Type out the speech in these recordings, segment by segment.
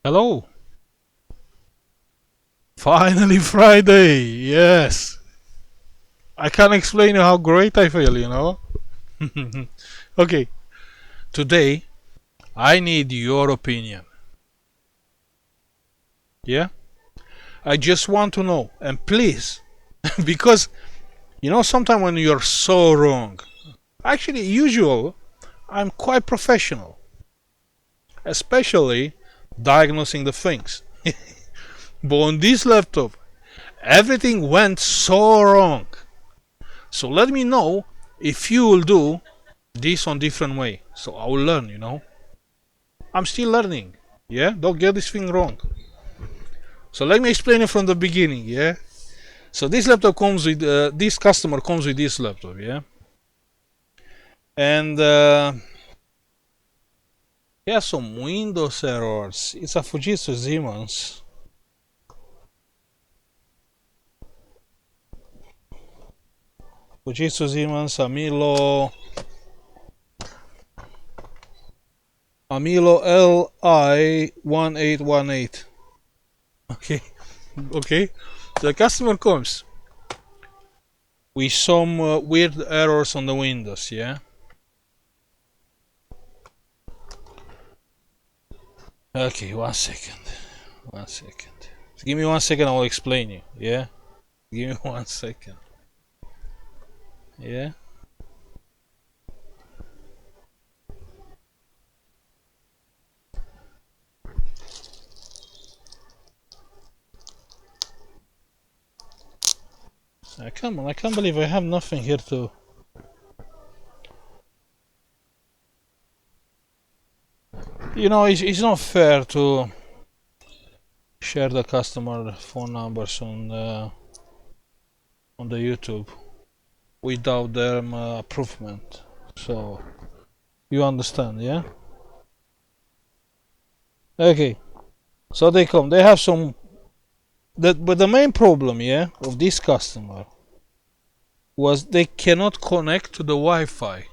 Hello. Finally Friday. Yes. I can't explain how great I feel. Okay. Today I need your opinion. Yeah? I just want to know. And please, because sometimes when you're so wrong, actually usual, I'm quite professional, especially diagnosing the things. But on this laptop, everything went so wrong. So let me know if you will do this on different way. So I will learn. I'm still learning. Yeah, don't get this thing wrong. So let me explain it from the beginning. Yeah. So this laptop comes with this customer comes with this laptop. Yeah. And he has some Windows errors. It's a Fujitsu Siemens. Fujitsu Siemens Amilo li1818. Okay. Okay. So the customer comes with some weird errors on the Windows. Yeah. Okay, 1 second. 1 second. Give me 1 second, I'll explain you. Yeah? Give me 1 second. Yeah? Come on, I can't believe I have nothing here to. It's not fair to share the customer phone numbers on the YouTube without their approval. So, you understand, yeah? Okay, so they come. They have some. But the main problem, yeah, of this customer was they cannot connect to the Wi-Fi.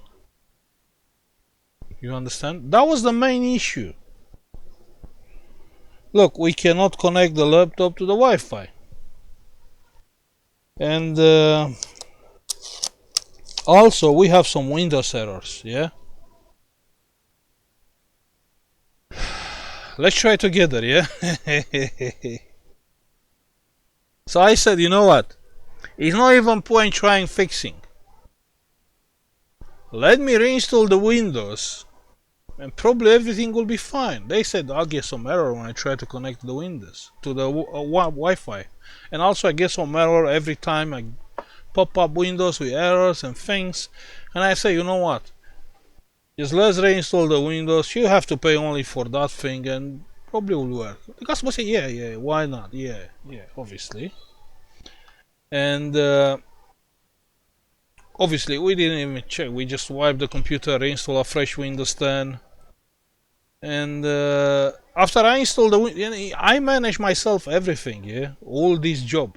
You understand? That was the main issue. Look, we cannot connect the laptop to the Wi-Fi. And also we have some Windows errors, yeah? Let's try together, yeah? So I said, you know what? It's not even point trying fixing. Let me reinstall the Windows and probably everything will be fine. They said I'll get some error when I try to connect the Windows to the Wi-Fi. And also I get some error every time I pop up Windows with errors and things. And I say, you know what? Just let's reinstall the Windows. You have to pay only for that thing and probably will work. The customer say, yeah, why not? Yeah, obviously. And obviously we didn't even check. We just wiped the computer, reinstall a fresh Windows 10. And after I installed I manage myself everything, yeah, all this job.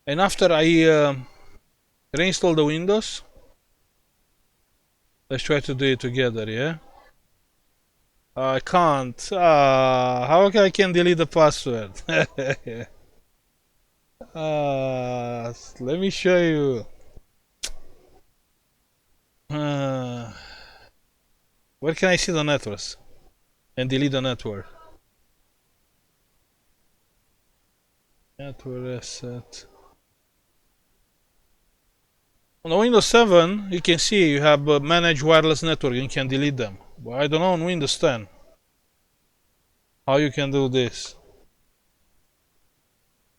And after I reinstall the Windows, let's try to do it together, yeah. I can't. How I can delete the password? Let me show you. Where can I see the networks and delete the network? Network reset. On the Windows 7, you can see you have manage wireless network and you can delete them. But I don't know on Windows 10 how you can do this.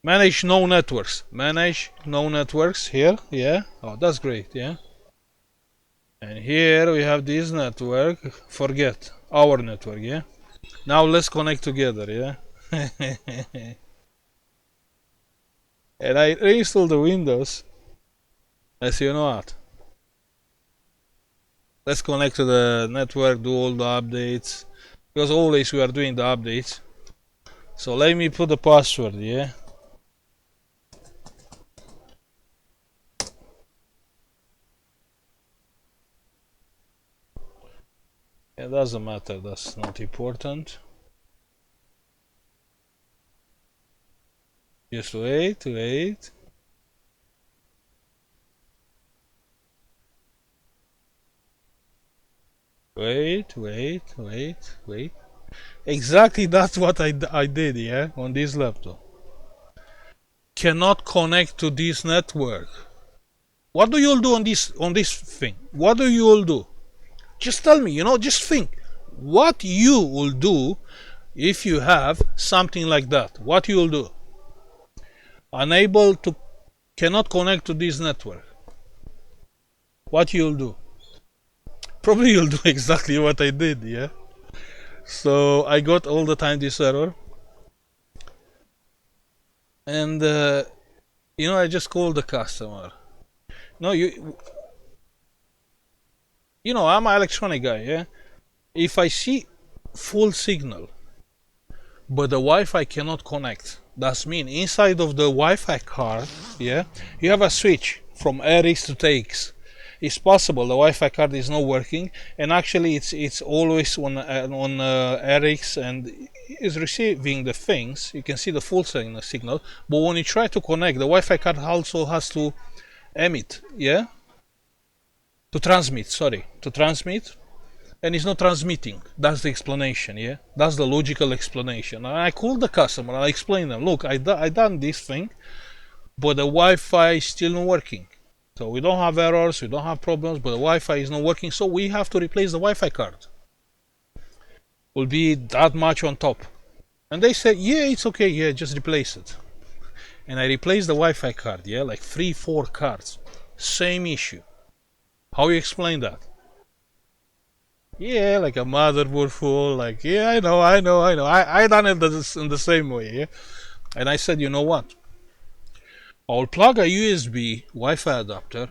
Manage no networks. Manage no networks here. Yeah. Oh, that's great. Yeah. And here we have this network. Forget our network. Yeah. Now let's connect together. Yeah. And I reinstall the Windows. As you know what? Let's connect to the network, do all the updates. Because always we are doing the updates. So let me put the password, yeah? It doesn't matter, that's not important. Just wait, wait. Wait, wait, wait, wait. Exactly that's what I did, yeah, on this laptop. Cannot connect to this network. What do you all do on this thing? What do you all do? Just tell me, just think. What you will do if you have something like that? What you will do? Unable to cannot connect to this network. What you'll do? Probably you'll do exactly what I did, yeah? So I got all the time this error. And I just called the customer. No, I'm an electronic guy, yeah? If I see full signal, but the Wi-Fi cannot connect, that means inside of the Wi-Fi card, yeah, you have a switch from RX to TX. It's possible the Wi-Fi card is not working, and actually it's always on RX and is receiving the things. You can see the full signal, but when you try to connect, the Wi-Fi card also has to emit, yeah, to transmit, and it's not transmitting. That's the explanation, yeah. That's the logical explanation. And I called the customer. I explained them, look, I done this thing, but the Wi-Fi is still not working. So we don't have errors, we don't have problems, but the Wi-Fi is not working, so we have to replace the Wi-Fi card. Will be that much on top. And they said, yeah, it's okay, yeah, just replace it. And I replaced the Wi-Fi card, yeah, like 3-4 cards. Same issue. How you explain that? Yeah, like a motherboard full, like, yeah, I know. I done it in the same way, yeah. And I said, you know what? I'll plug a USB Wi-Fi adapter,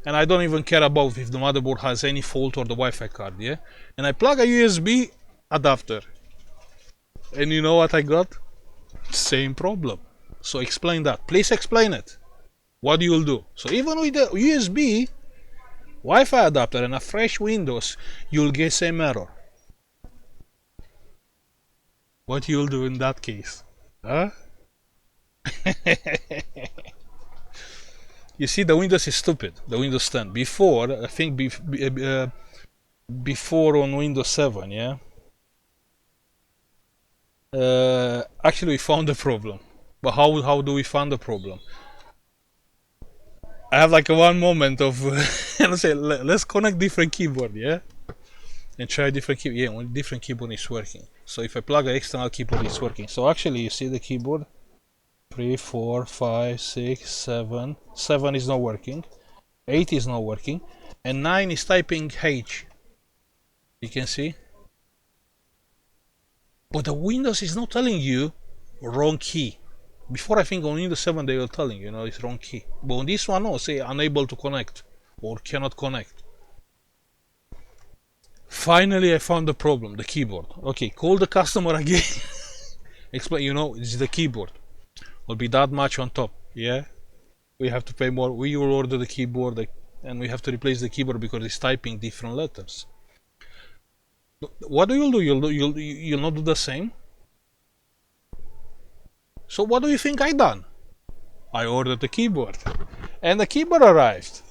and I don't even care about if the motherboard has any fault or the Wi-Fi card, yeah? And I plug a USB adapter. And you know what I got? Same problem. So explain that. Please explain it. What you will do? So even with the USB Wi-Fi adapter and a fresh Windows, you'll get same error. What you'll do in that case? Huh? You see, the Windows is stupid. The Windows 10. Before, I think before on Windows 7, yeah. Actually, we found the problem. But how do we find the problem? I have like a one moment of say let's connect different keyboard, yeah, and try different keyboard. Yeah, when different keyboard is working. So if I plug an external keyboard, it's working. So actually, you see the keyboard. 3, 4, 5, 6, 7. 7 is not working. 8 is not working, and 9 is typing H. You can see. But the Windows is not telling you wrong key. Before, I think on Windows 7 they were telling you, it's wrong key. But on this one, no, say unable to connect or cannot connect. Finally, I found the problem, the keyboard. Okay, call the customer again. Explain, it's the keyboard. Will be that much on top, yeah? We have to pay more. We will order the keyboard and we have to replace the keyboard because it's typing different letters. What do? You'll not do the same? So what do you think I done? I ordered the keyboard. And the keyboard arrived.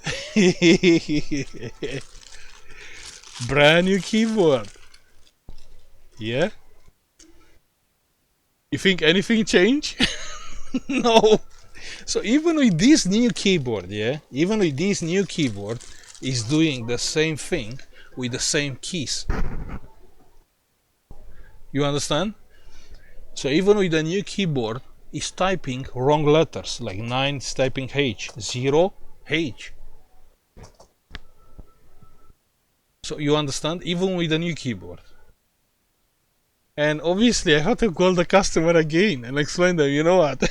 Brand new keyboard. Yeah? You think anything changed? No. So even with this new keyboard, yeah? Even with this new keyboard, is doing the same thing with the same keys. You understand? So even with the new keyboard, it's typing wrong letters. Like 9 is typing H, 0 H. So you understand? Even with the new keyboard. And obviously I had to call the customer again and explain them, you know what?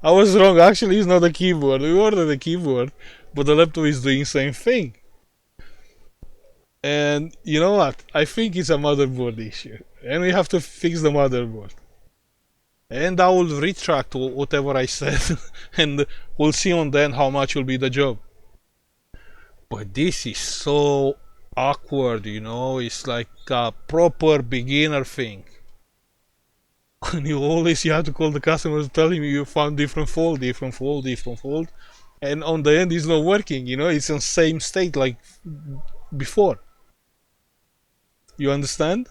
I was wrong. Actually, it's not a keyboard. We ordered the keyboard, but the laptop is doing the same thing. And you know what? I think it's a motherboard issue. And we have to fix the motherboard. And I will retract whatever I said. And we'll see on then how much will be the job. But this is so awkward, it's like a proper beginner thing. And you have to call the customer to tell him you found different fault, different fault, different fault, and on the end it's not working. You know, it's in same state like before. You understand?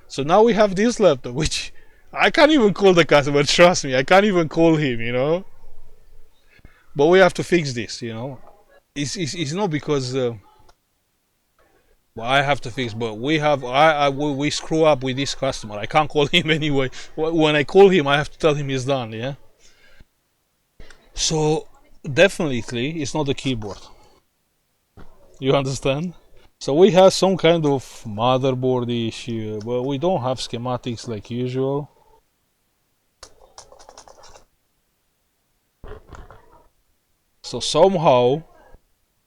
So now we have this laptop, which I can't even call the customer. Trust me, I can't even call him. You know, but we have to fix this. You know, it's not because. Well, I have to fix, but we screw up with this customer. I can't call him anyway. When I call him, I have to tell him it's done. Yeah. So definitely, it's not the keyboard. You understand? So we have some kind of motherboard issue, but we don't have schematics like usual. So somehow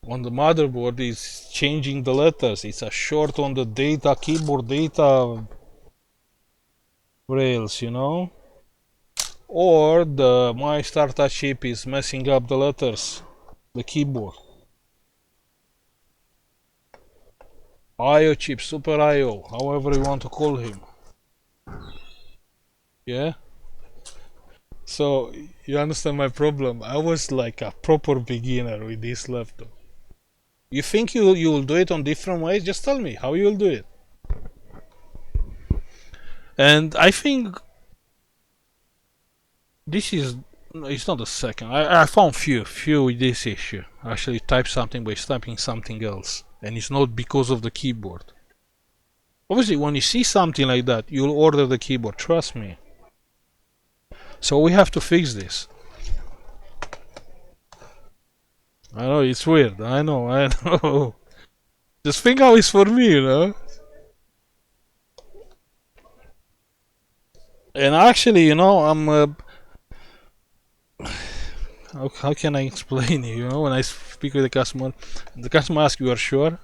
on the motherboard is changing the letters. It's a short on the data keyboard data rails, you know? Or the my startup chip is messing up the letters, the keyboard. IO chip, Super IO, however you want to call him. Yeah? So you understand my problem. I was like a proper beginner with this laptop. You think you will do it on different ways? Just tell me how you will do it. And I think this is it's not the second. I found few with this issue. I actually type something by typing something else, and it's not because of the keyboard. Obviously, when you see something like that, you'll order the keyboard. Trust me. So we have to fix this. I know it's weird. I know. Just think how it's for me, you know. And actually, you know, how can I explain it? You know, when I speak with the customer asks, "You are sure?"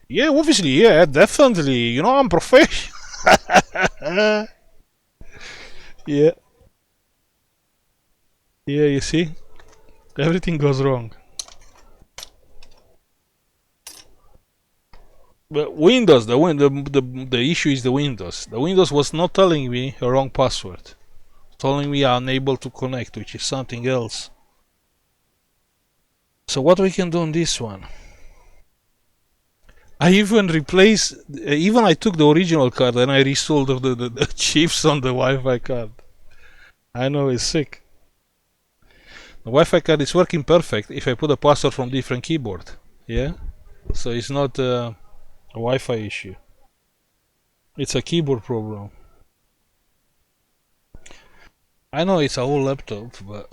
Yeah, obviously, yeah, definitely. You know, I'm professional. Yeah, yeah. You see, everything goes wrong. But Windows, the issue is the Windows. The Windows was not telling me a wrong password, telling me I'm unable to connect, which is something else. So what we can do on this one? I even replaced, even I took the original card and I resold the chips on the Wi-Fi card. I know it's sick. The Wi-Fi card is working perfect if I put a password from different keyboard. Yeah, so it's not a Wi-Fi issue. It's a keyboard problem. I know it's a whole laptop, but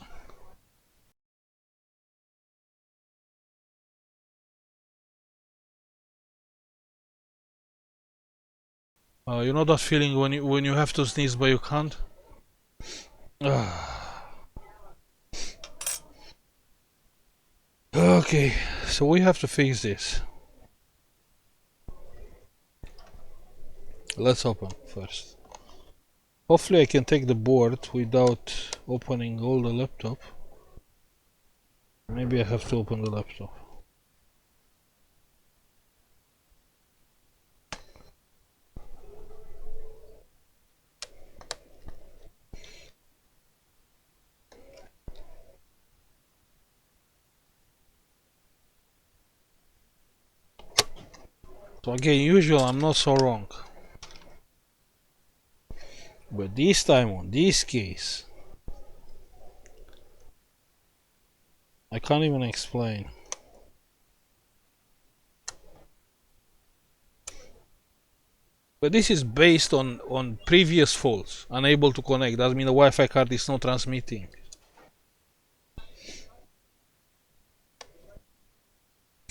you know that feeling when you have to sneeze but you can't. Okay, so we have to fix this. Let's open first. Hopefully I can take the board without opening all the laptop. Maybe I have to open the laptop. So again, usual, I'm not so wrong. But this time on this case, I can't even explain. But this is based on previous faults. Unable to connect. Doesn't mean the Wi-Fi card is not transmitting.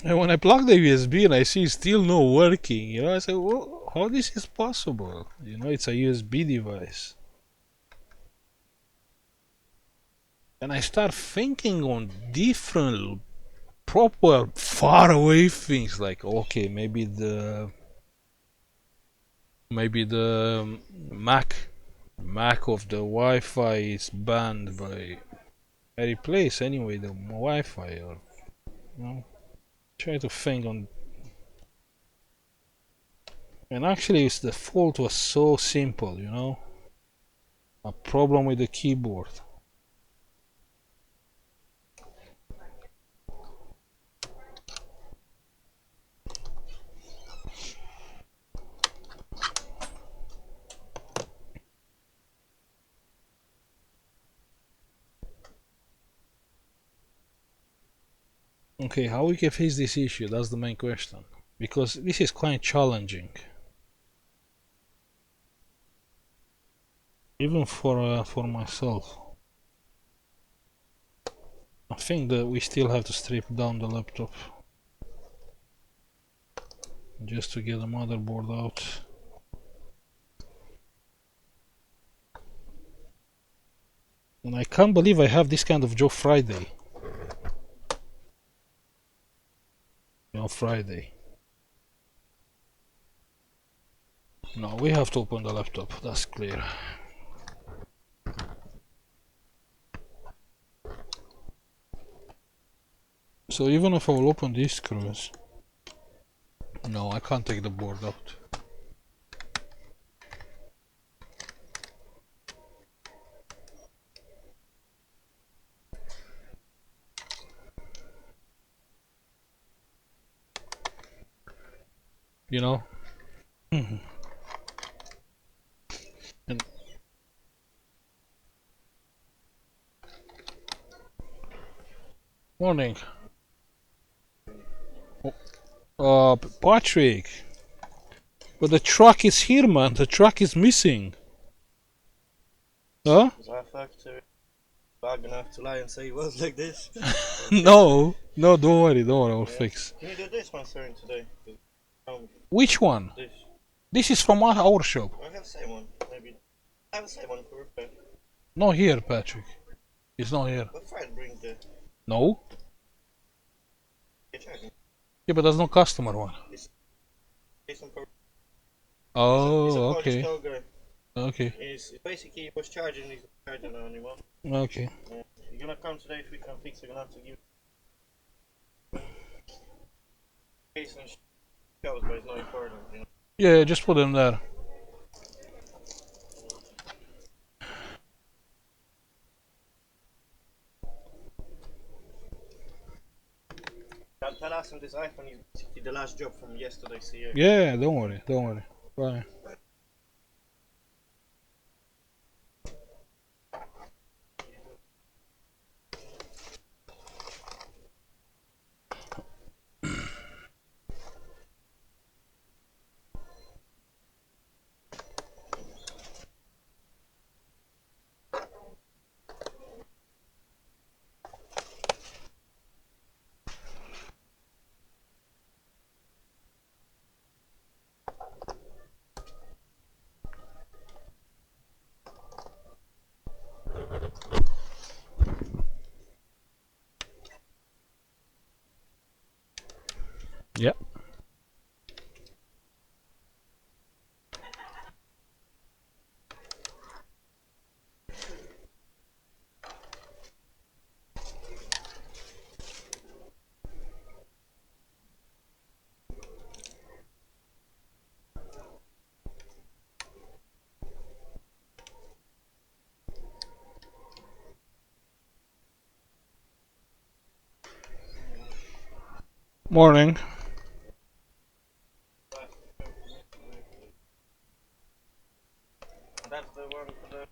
And when I plug the USB and I see it's still not working, you know, I say, well, how this is possible? You know, it's a USB device. And I start thinking on different, proper, far away things like, okay, maybe the Mac of the Wi-Fi is banned by. I replace anyway the Wi-Fi, or you know, try to think on. And actually, the fault was so simple, you know. A problem with the keyboard. Okay, how we can face this issue? That's the main question. Because this is quite challenging. Even for myself. I think that we still have to strip down the laptop. Just to get the motherboard out. And I can't believe I have this kind of job Friday. On Friday. No, we have to open the laptop, that's clear. So even if I will open these screws, no, I can't take the board out. You know? And morning. Patrick. But the truck is here, man. The truck is missing. Huh? Was I factory bad enough to lie and say it was like this? No, don't worry, I will fix. Can you do this one, sir, today? Which one? This is from our shop. I have the same one, maybe. I have the same one for repair. Not here, Patrick. It's not here. But Fred brings the... No? You're charging. Yeah, but there's no customer one. Oh, okay. Okay. It's basically he was charging, he's not charging now anymore. Okay. Yeah. You're gonna come today if we can fix it, you're gonna have to give case and shows, but it's not important, you know. Yeah, just put them there. Tell us on this iPhone is basically the last job from yesterday, see you. Yeah, don't worry. Bye. Yep. Morning. That's the one for the...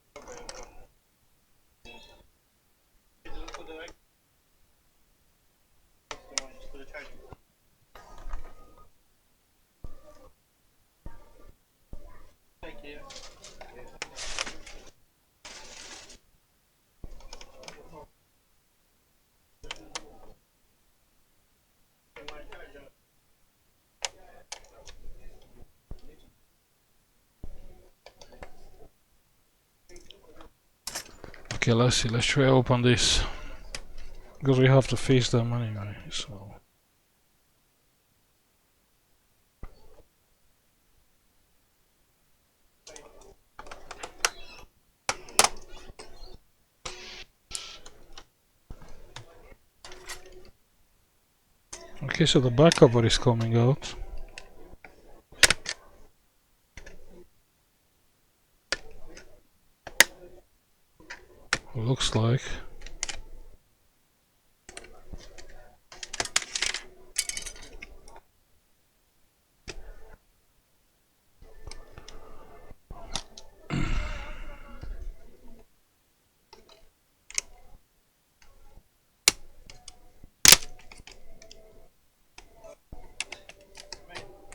Thank you. Okay, let's see. Let's try open this. Because we have to face them anyway, so... Okay, so the back cover is coming out. Looks like.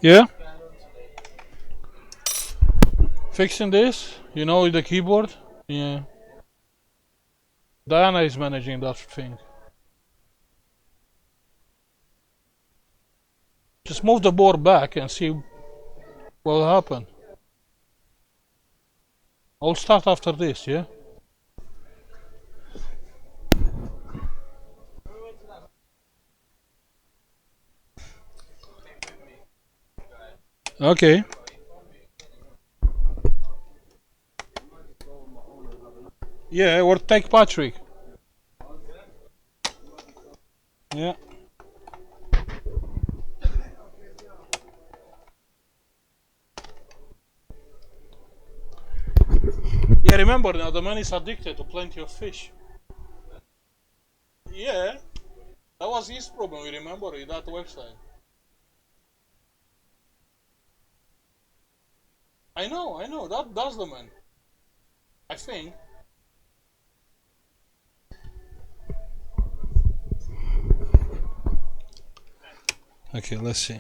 Yeah? Fixing this? You know the keyboard? Yeah. Diana is managing that thing. Just move the board back and see what will happen. I'll start after this, yeah? Okay. Yeah, or take Patrick. Yeah. Yeah, remember now the man is addicted to plenty of fish. Yeah, that was his problem, you remember, with that website. I know, that's the man. I think. Okay, let's see.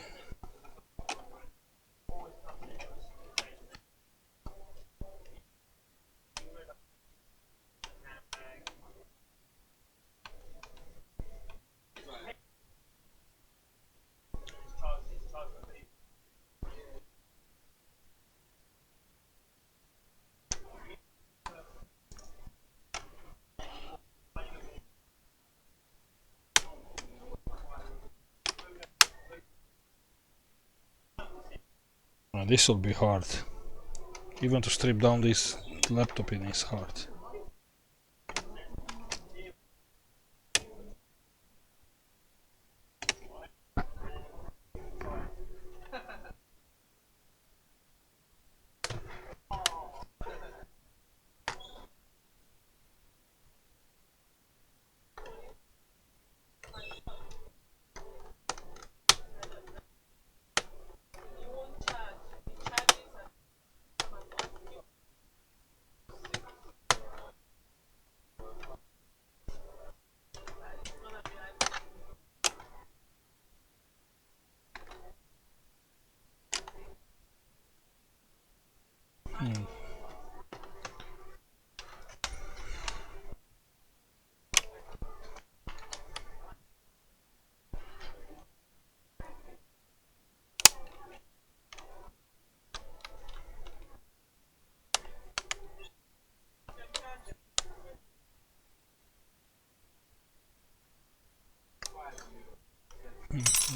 This will be hard. Even to strip down this laptop in is hard.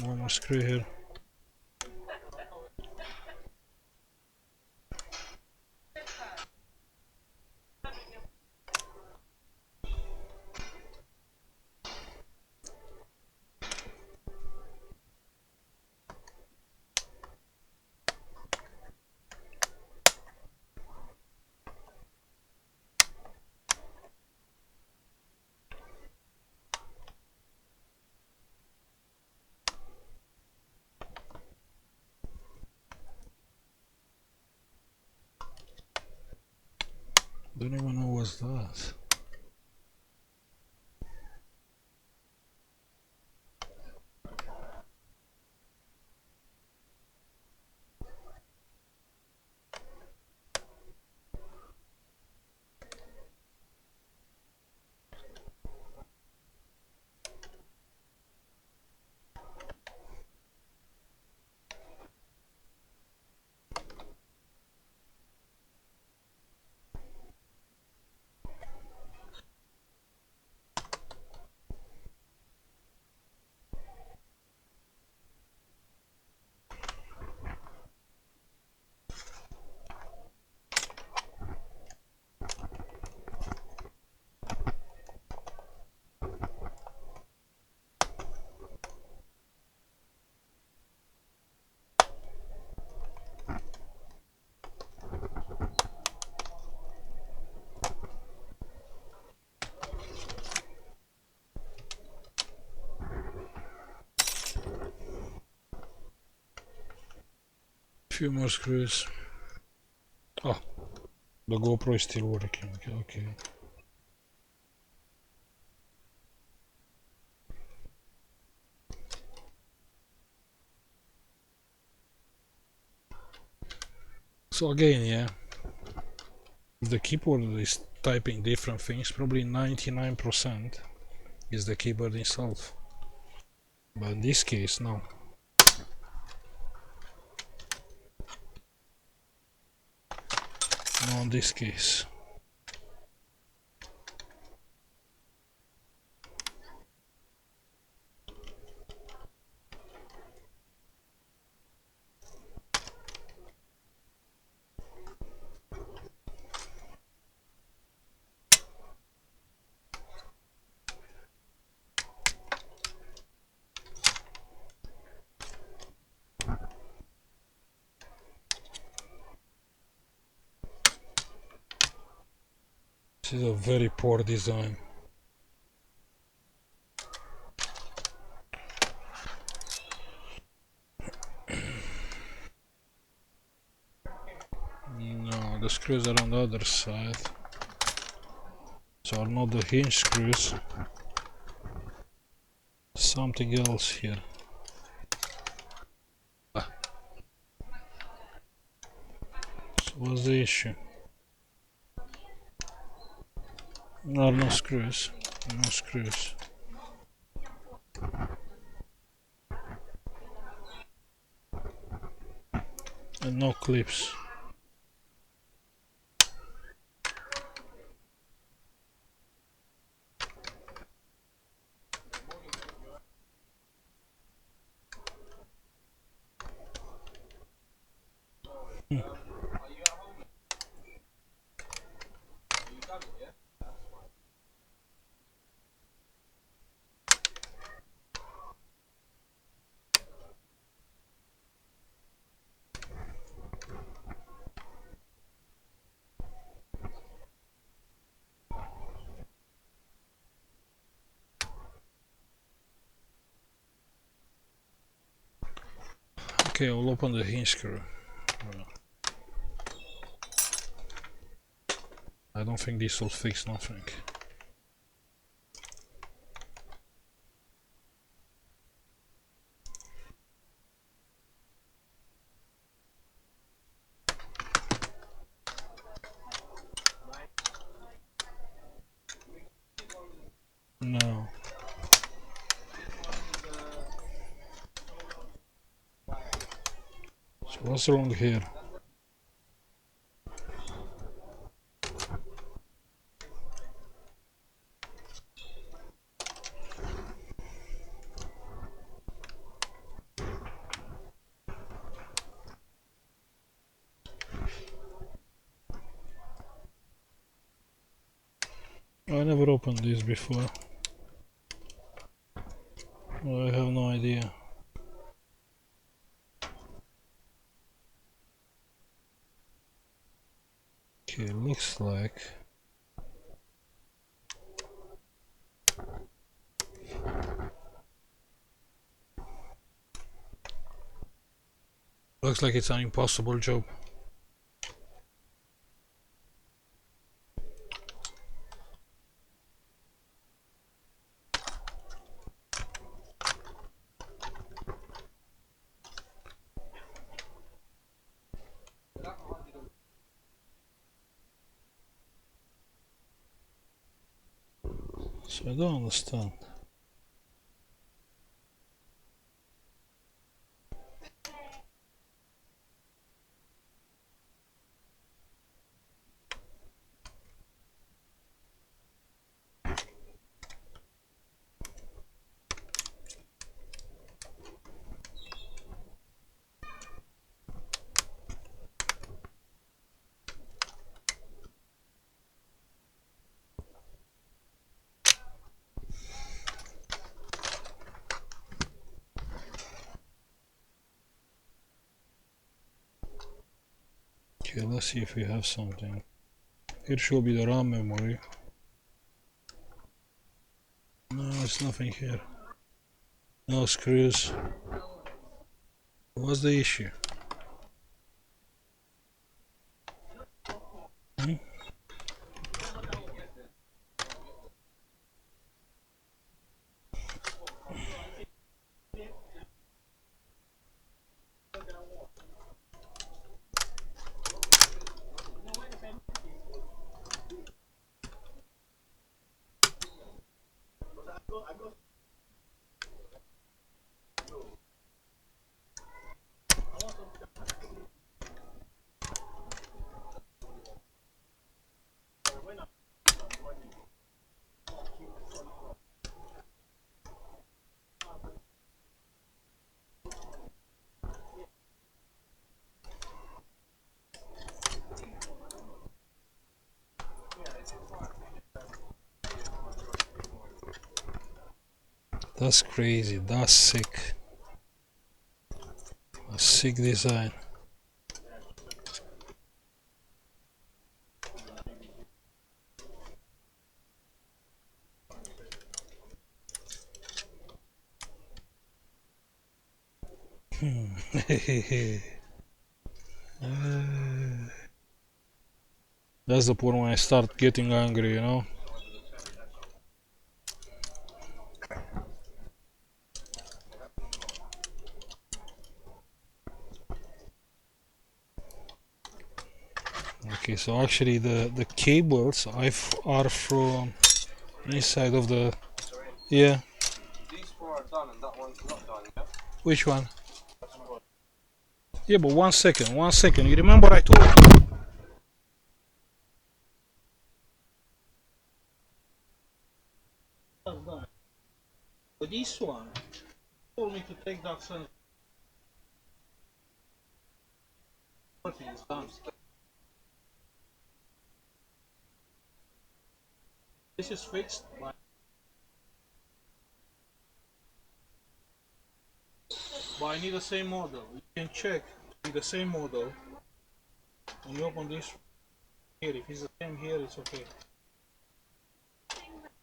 One more screw here. Don't even know what's that. Few more screws. Oh, the GoPro is still working. Okay. So again, yeah, the keyboard is typing different things. Probably 99% is the keyboard itself. But in this case, no. No, in this case. This is a very poor design. No, the screws are on the other side. So are not the hinge screws. Something else here. So what's the issue? No, no screws. No screws. And no clips. Okay, I'll open the hinge screw. I don't think this will fix nothing. No. So what's wrong here? I never opened this before. I have no idea. Okay, looks like it's an impossible job. So I don't understand. Okay, let's see if we have something. Here should be the RAM memory. No, it's nothing here. No screws. What's the issue? That's crazy. That's sick. A sick design. That's the point when I start getting angry, you know? Okay, so actually the cables are from inside of the... Yeah. These four are done and that one's not done, yeah? Which one? Yeah, but 1 second, 1 second. You remember I told you? But this one told me to take that sensor. It's done. This is fixed. But I need the same model. You can check the same model. When you open this here, if it's the same here, it's okay.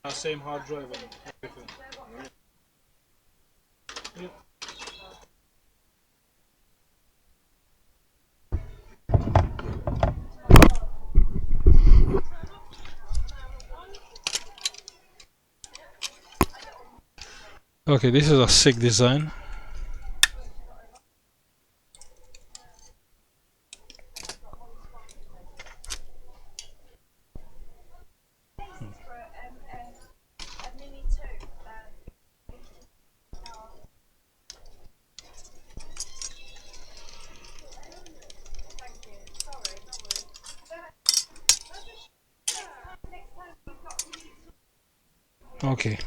Same hard drive and everything. Yeah. Okay, this is a sick design. Okay.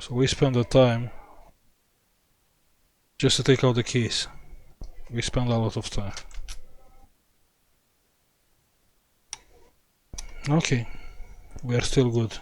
So we spend the time just to take out the keys. We spend a lot of time. Okay, we are still good.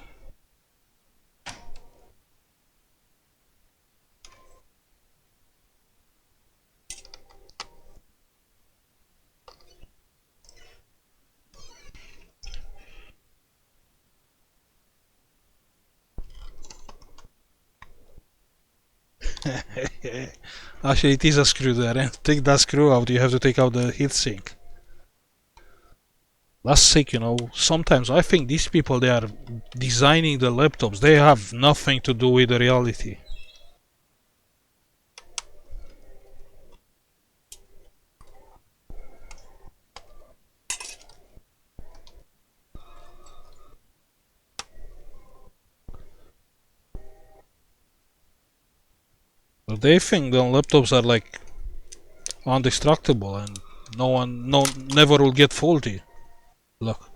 Actually, it is a screw there, and to take that screw out, you have to take out the heatsink. That's sick, you know. Sometimes I think these people, they are designing the laptops. They have nothing to do with the reality. But they think the laptops are like indestructible and never will get faulty. Look,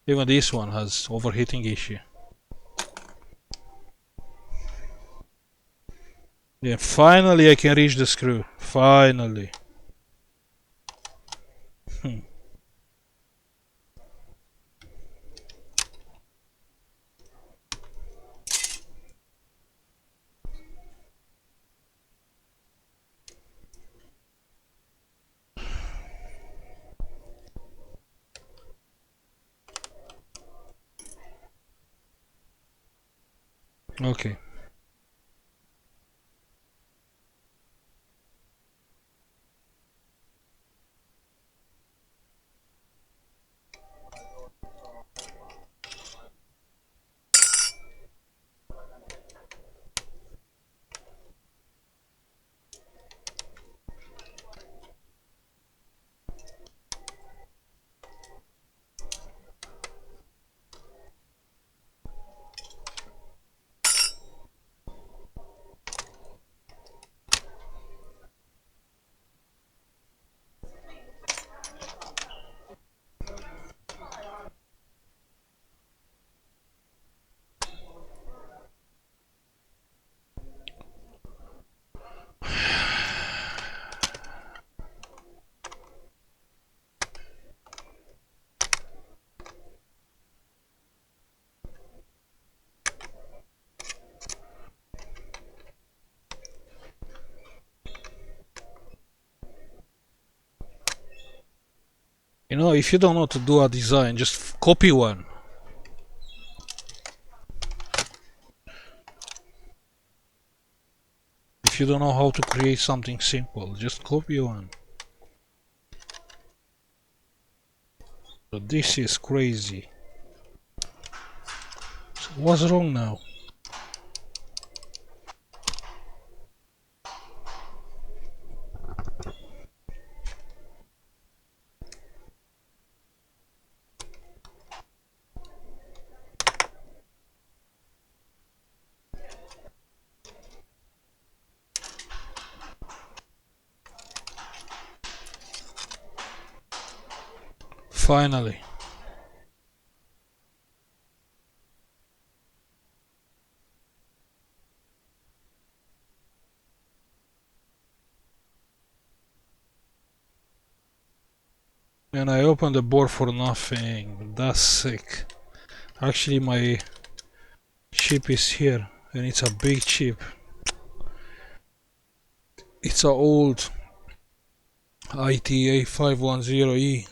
even this one has overheating issue. Yeah, finally I can reach the screw. Finally. Okay. if you don't know to do a design, just copy one. If you don't know how to create something simple, just copy one. But this is crazy. So what's wrong now? Finally. And I opened the board for nothing. That's sick. Actually, my chip is here, and it's a big chip. It's a old ITA510E.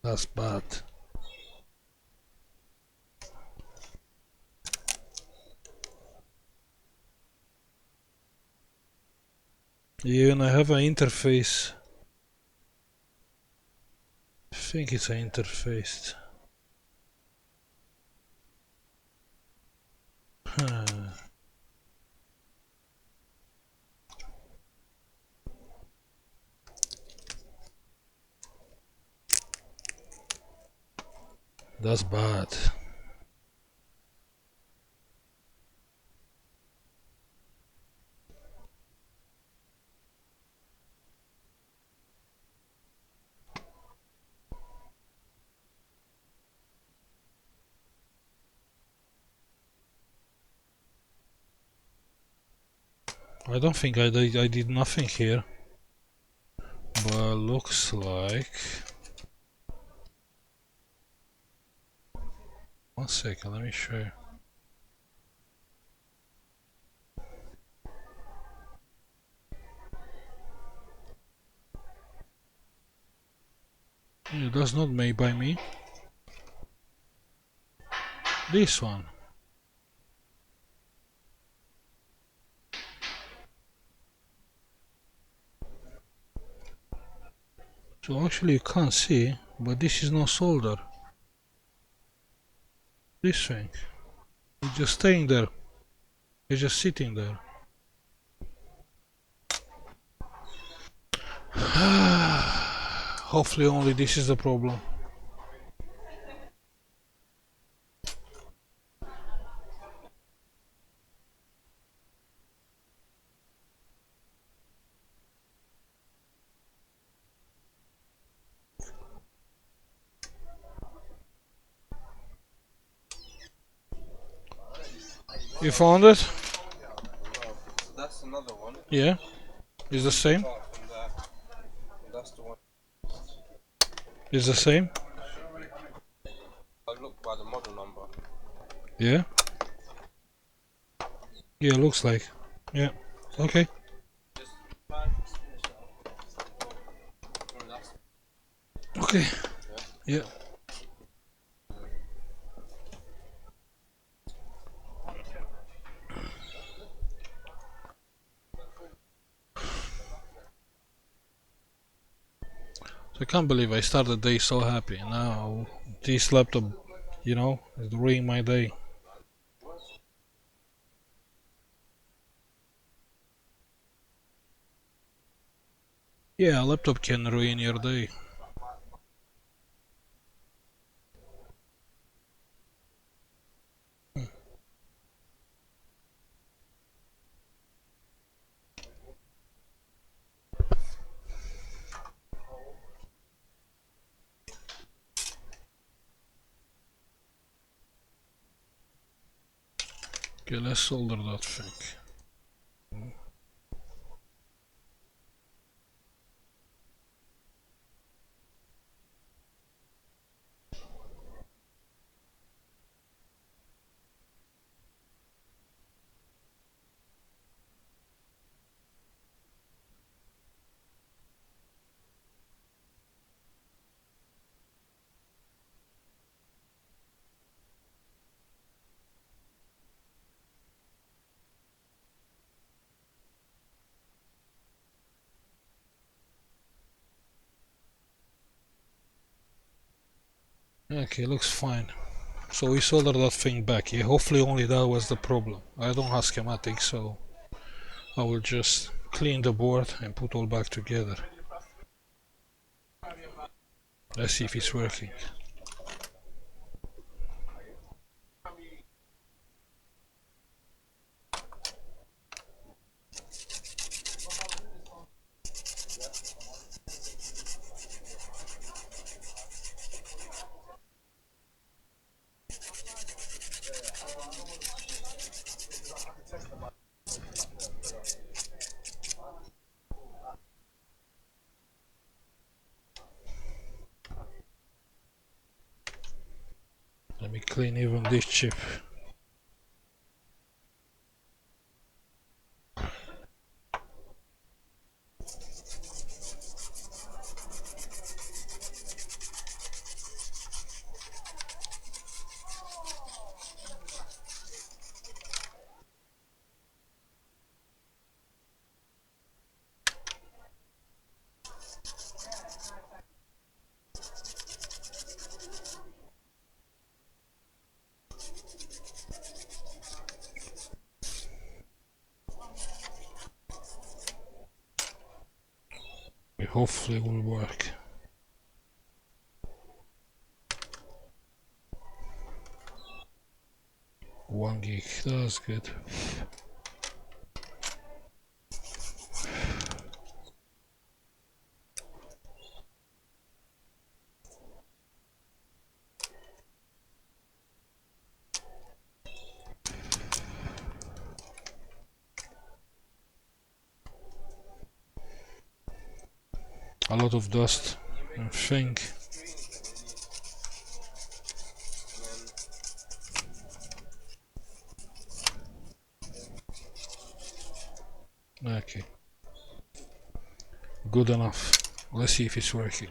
That's bad. Yeah, and I have an interface. I think it's an interface. That's bad. I don't think I did nothing here. But looks like... One second, let me show you. Yeah, that's not made by me. This one. So actually you can't see, but this is not solder. This thing. It's just staying there. It's just sitting there. Hopefully only this is the problem. You found it? That's another one. Yeah. It's the same? That's the one. It's the same? I look by the model number. Yeah. Yeah, looks like. Yeah. Okay. Okay. Yeah. So I can't believe I started the day so happy. Now this laptop, is ruining my day. Yeah, a laptop can ruin your day. Okay, let's solder that thing. Okay, looks fine. So we soldered that thing back. Yeah, hopefully only that was the problem. I don't have schematics, so I will just clean the board and put all back together. Let's see if it's working. Let me clean even this chip. It hopefully will work. One gig, that's good. A lot of dust, I think. Okay, good enough. Let's see if it's working.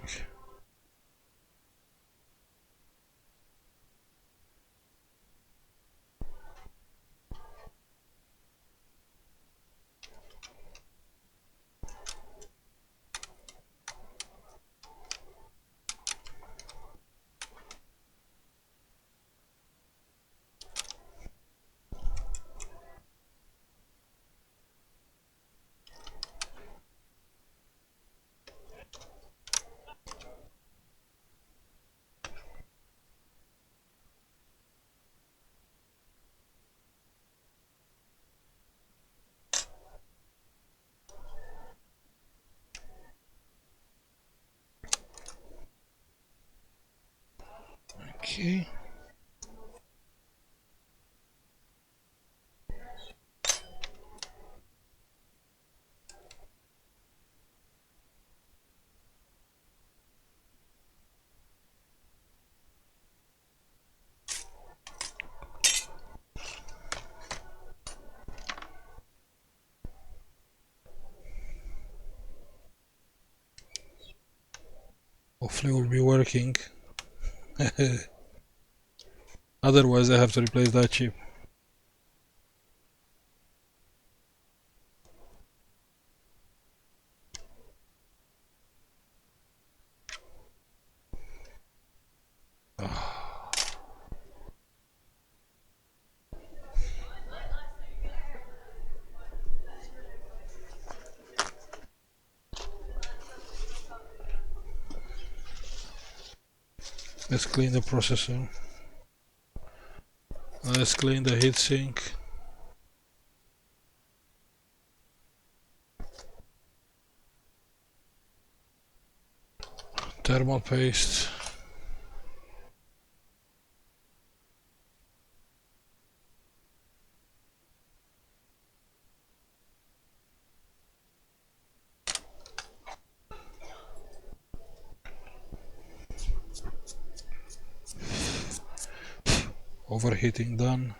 Okay. Hopefully it will be working. Otherwise I have to replace that chip. Let's clean the processor. Let's clean the heatsink. Thermal paste. Overheating done.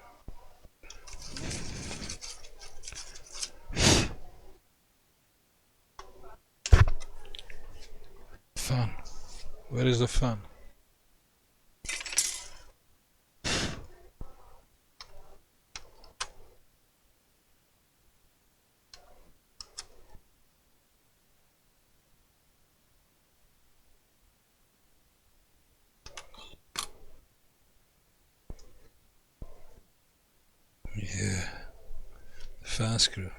Fan. Where is the fan? fan screw.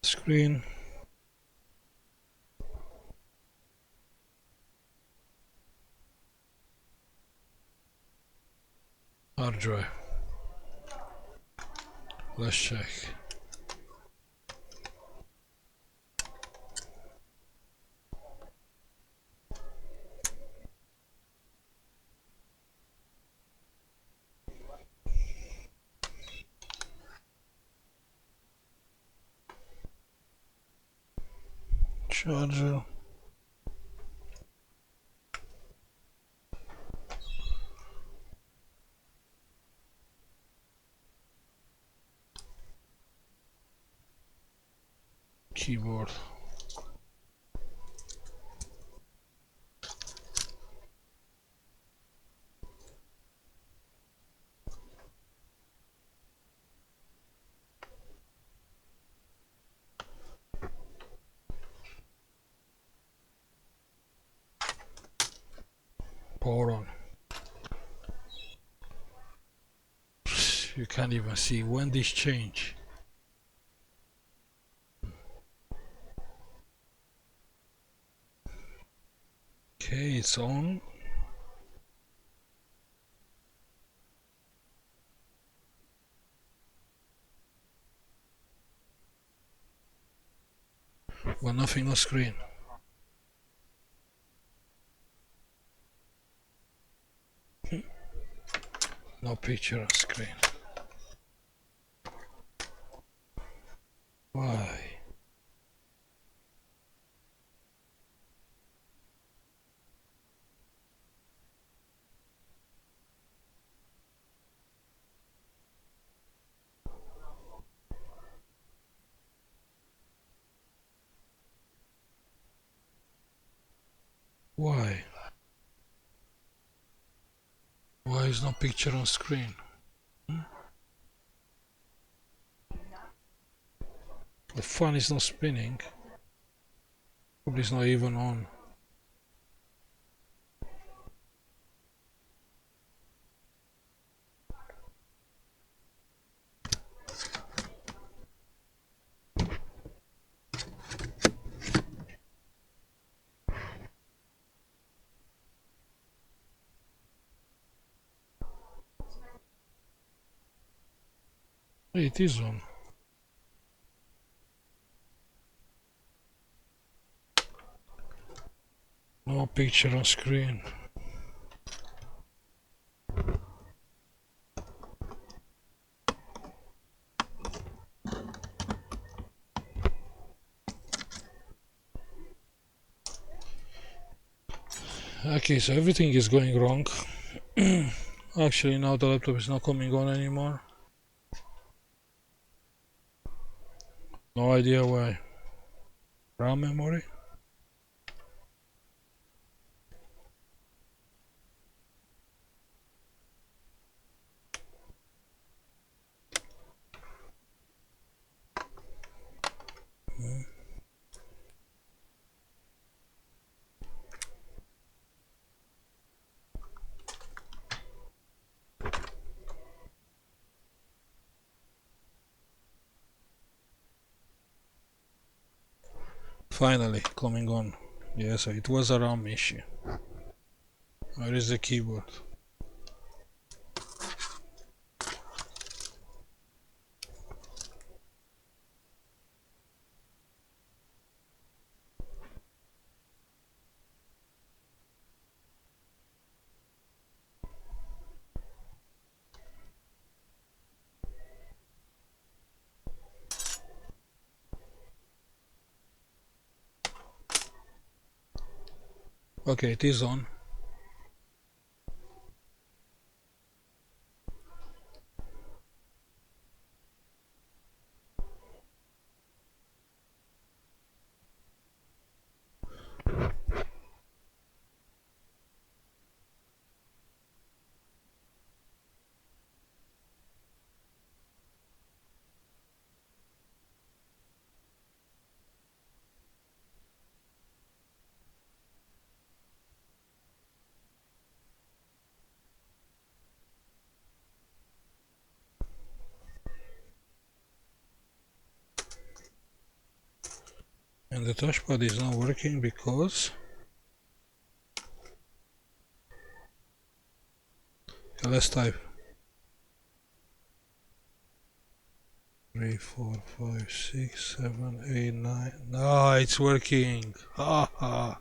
Screen. Hard drive. Let's check. Charger. Keyboard. Power on. You can't even see when this change. Okay, it's on. But nothing on screen. No picture on screen. Why? Why? Why is no picture on screen? The fan is not spinning. Probably it's not even on. It is on. No picture on screen. Okay, so everything is going wrong. Actually, now the laptop is not coming on anymore. No idea why. RAM memory? Finally coming on. Yes, it was a RAM issue. Where is the keyboard? Okay, it is on. And the touchpad is not working because... let's type 3, 4, 5, 6, 7, 8, 9. Ah, it's working. Haha.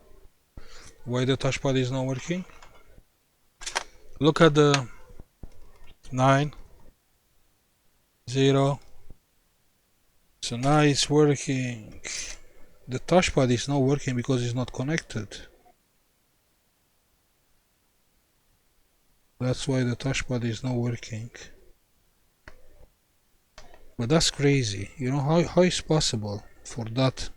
Why the touchpad is not working? Look at the 9, 0. So now it's working. The touchpad is not working because it's not connected. That's why the touchpad is not working. But that's crazy. You know how is possible for that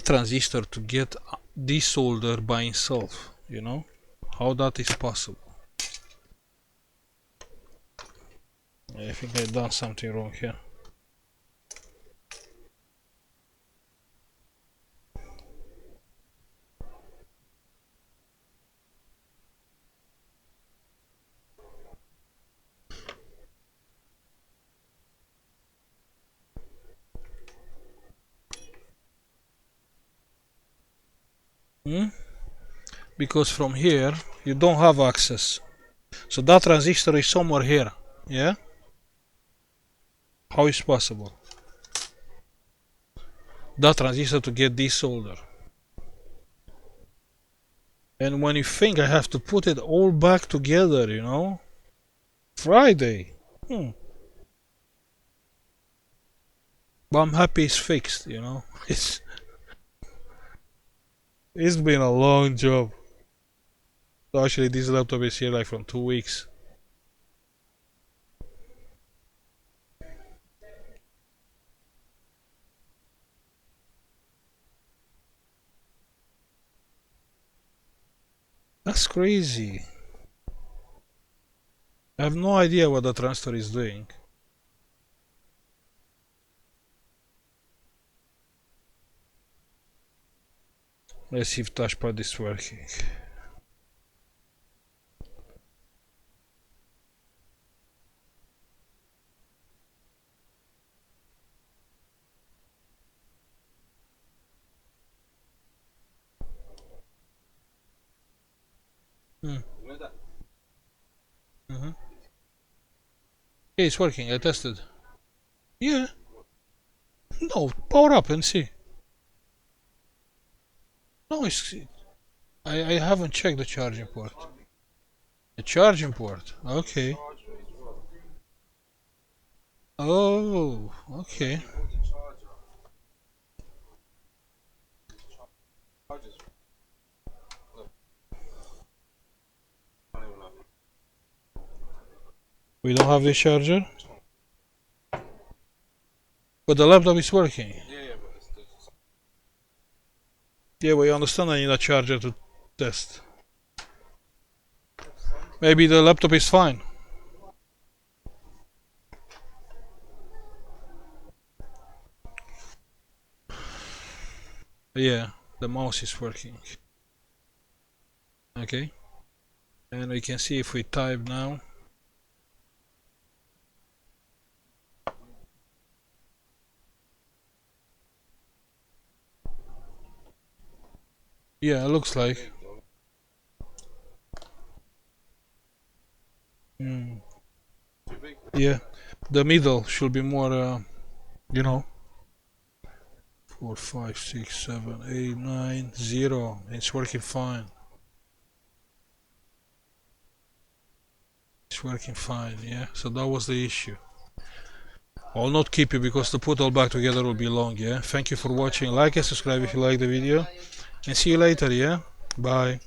transistor to get desoldered by itself? You know how that is possible? I think I've done something wrong here. Because from here you don't have access. So that transistor is somewhere here. Yeah? How is possible? That transistor to get desoldered. And when you think I have to put it all back together, you know? Friday. But I'm happy it's fixed, you know? It's been a long job. So actually this laptop is here like from 2 weeks. That's crazy. I have no idea what the transistor is doing. Let's see if touchpad is working. Okay, it's working. I tested. Yeah. No, power up and see. No, I haven't checked the charging port. The charging port. Okay. Oh, okay. We don't have the charger? But the laptop is working. Yeah, we understand I need a charger to test. Maybe the laptop is fine. Yeah, the mouse is working. Okay. And we can see if we type now. Yeah, it looks like. Yeah, the middle should be more, you know. 4, 5, 6, 7, 8, 9, 0. It's working fine. It's working fine, yeah. So that was the issue. I'll not keep you because to put all back together will be long, yeah. Thank you for watching. Like and subscribe if you like the video. And see you later, yeah? Bye.